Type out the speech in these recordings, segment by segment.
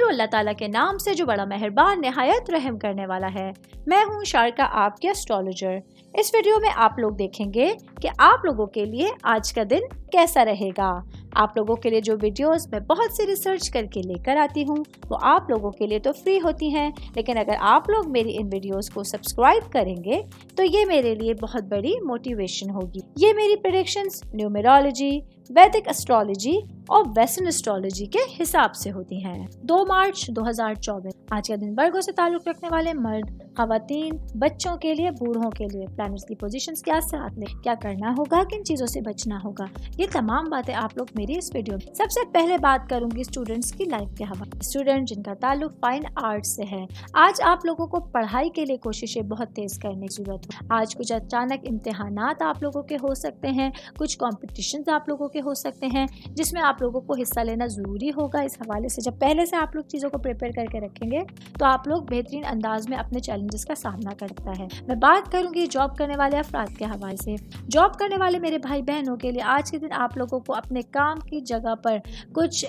شروع اللہ تعالیٰ کے نام سے جو بڑا مہربان نہایت رحم کرنے والا ہے۔ میں ہوں شارکا، آپ کے اسٹرالوجر۔ اس ویڈیو میں آپ لوگ دیکھیں گے کہ آپ لوگوں کے لیے آج کا دن کیسا رہے گا۔ آپ لوگوں کے لیے جو ویڈیوز میں بہت سی ریسرچ کر کے لے کر آتی ہوں وہ آپ لوگوں کے لیے تو فری ہوتی ہیں، لیکن اگر آپ لوگ میری ان ویڈیوز کو سبسکرائب کریں گے تو یہ میرے لیے بہت بڑی موٹیویشن ہوگی۔ یہ میری پریڈکشنز نیومرولوجی، ویدک اسٹرالوجی اور ویسٹرن اسٹرالوجی کے حساب سے ہوتی ہیں۔ 2 مارچ 2024 آج کا دن ورگوں سے تعلق رکھنے والے مرد، خواتین، بچوں کے لیے، بوڑھوں کے لیے پلانٹس کی پوزیشنز کیا ساتھ لیں، کیا کرنا ہوگا، کن چیزوں سے بچنا ہوگا، یہ تمام باتیں آپ لوگ میری اس ویڈیو میں۔ سب سے پہلے بات کروں گی اسٹوڈنٹس کی لائف کے حوالے۔ اسٹوڈنٹ جن کا تعلق فائن آرٹس سے ہے، آج آپ لوگوں کو پڑھائی کے لیے کوششیں بہت تیز کرنے کی ضرورت ہے۔ آج کچھ اچانک امتحانات آپ لوگوں کے ہو سکتے ہیں، کچھ کمپٹیشنز آپ لوگوں کے ہو سکتے ہیں جس میں آپ لوگوں کو حصہ لینا ضروری ہوگا۔ اس حوالے سے جب پہلے سے آپ لوگ چیزوں کو پریپیئر کر کے رکھیں گے تو آپ لوگ بہترین انداز میں اپنے چیلنجز کا سامنا کر سکتا ہے۔ میں بات کروں گی جاب کرنے والے افراد کے حوالے سے۔ جاب کرنے والے میرے بھائی بہنوں کے لیے آج کے دن آپ لوگوں کو اپنے کام کی جگہ پر کچھ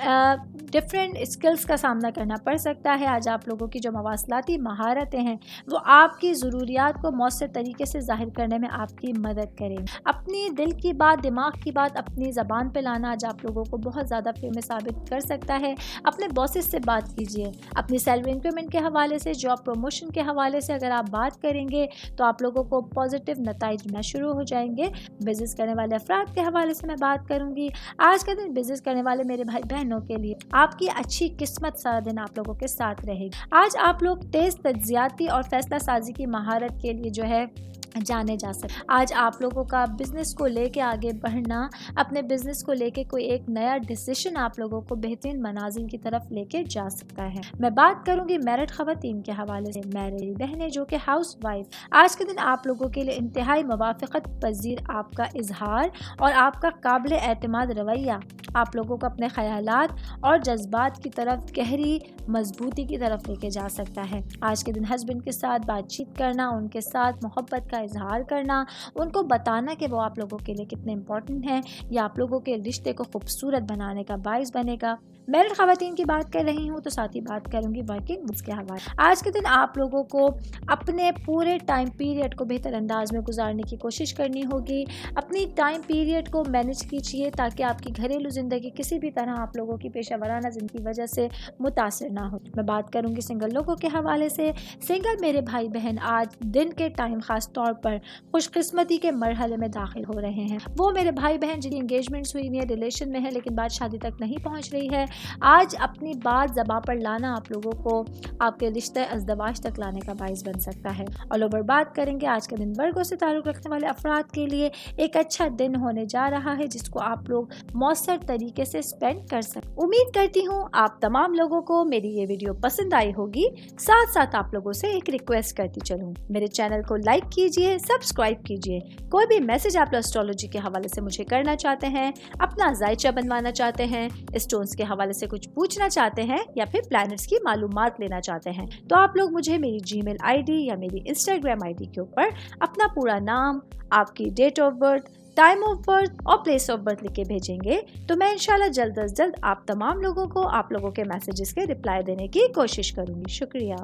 ڈفرینٹ اسکلز کا سامنا کرنا پڑ سکتا ہے۔ آج آپ لوگوں کی جو مواصلاتی مہارتیں ہیں وہ آپ کی ضروریات کو مؤثر طریقے سے ظاہر کرنے میں آپ کی مدد کریں گے۔ اپنی دل کی بات، دماغ کی بات اپنی زبان پہ لانا آج آپ لوگوں کو بہت زیادہ فیمس ثابت کر سکتا ہے۔ اپنے باسز سے بات کیجیے، اپنی سیلری انکریمنٹ کے حوالے سے، جاب پروموشن کے حوالے سے اگر آپ بات کریں گے تو آپ لوگوں کو پازیٹیو نتائج ملنا شروع ہو جائیں گے۔ بزنس کرنے والے افراد کے حوالے سے میں بات کروں گی۔ آج کا دن بزنس کرنے والے میرے بھائی بہنوں کے لیے آپ کی اچھی قسمت سارا دن آپ لوگوں کے ساتھ رہے گی۔ آج آپ لوگ تیز تجزیاتی اور فیصلہ سازی کی مہارت کے لیے جو ہے جانے جا سکتے۔ آج آپ لوگوں کا بزنس کو لے کے آگے بڑھنا، اپنے بزنس کو لے کے کوئی ایک نیا ڈیسیشن آپ لوگوں کو بہترین منازل کی طرف لے کے جا سکتا ہے۔ میں بات کروں گی میرڈ خواتین کے حوالے سے۔ میرڈ بہنیں جو کہ ہاؤس وائف، آج کے دن آپ لوگوں کے لیے انتہائی موافقت پذیر آپ کا اظہار اور آپ کا قابل اعتماد رویہ آپ لوگوں کو اپنے خیالات اور جذبات کی طرف گہری مضبوطی کی طرف لے کے جا سکتا ہے۔ آج کے دن ہسبینڈ کے ساتھ بات چیت کرنا، ان کے ساتھ محبت کا اظہار کرنا، ان کو بتانا کہ وہ آپ لوگوں کے لیے کتنے امپورٹنٹ ہیں، یا آپ لوگوں کے رشتے کو خوبصورت بنانے کا باعث بنے گا۔ میرڈ خواتین کی بات کر رہی ہوں تو ساتھ ہی بات کروں گی ورکنگ وومنس کے حوالے۔ آج کے دن آپ لوگوں کو اپنے پورے ٹائم پیریڈ کو بہتر انداز میں گزارنے کی کوشش کرنی ہوگی۔ اپنی ٹائم پیریڈ کو مینیج کیجیے تاکہ آپ کی گھریلو زندگی کسی بھی طرح آپ لوگوں کی پیشہ ورانہ زندگی کی وجہ سے متاثر نہ ہو۔ میں بات کروں گی سنگل لوگوں کے حوالے سے۔ سنگل میرے بھائی بہن آج دن کے ٹائم خاص طور پر خوش قسمتی کے مرحلے میں داخل ہو رہے ہیں۔ وہ میرے بھائی بہن جن کی انگیجمنٹس ہوئی ہیں، ریلیشن میں ہے لیکن بات شادی تک نہیں پہنچ رہی ہے، آج اپنی بات زباں پر لانا آپ لوگوں کو آپ کے رشتہ ازدواج تک لانے کا باعث بن سکتا ہے۔ اور اوور بات کریں گے آج کے دن ورگوں سے تعلق رکھنے والے افراد کے لیے ایک اچھا دن ہونے جا رہا ہے جس کو آپ لوگ مؤثر طریقے سے اسپینڈ کر سکیں۔ امید کرتی ہوں آپ تمام لوگوں کو میری یہ ویڈیو پسند آئی ہوگی۔ ساتھ ساتھ آپ لوگوں سے ایک ریکویسٹ کرتی چلوں، میرے چینل کو لائک کیجیے، سبسکرائب کیجیے۔ کوئی بھی میسج آپ لوگ اسٹرالوجی کے حوالے سے مجھے کرنا چاہتے ہیں، اپنا ذائچہ بنوانا چاہتے ہیں، اسٹونز کے حوالے سے کچھ پوچھنا چاہتے ہیں یا پھر پلانٹس کی معلومات لینا چاہتے ہیں تو آپ لوگ مجھے میری جی میل آئی ڈی یا میری انسٹاگرام آئی ڈی کے اوپر اپنا پورا نام، آپ کی date of birth, time of birth اور پلیس آف برتھ لکھ کے بھیجیں گے تو میں انشاءاللہ جلد از جلد آپ تمام لوگوں کو آپ لوگوں کے میسیجز کے رپلائی دینے کی کوشش کروں گی۔ شکریہ۔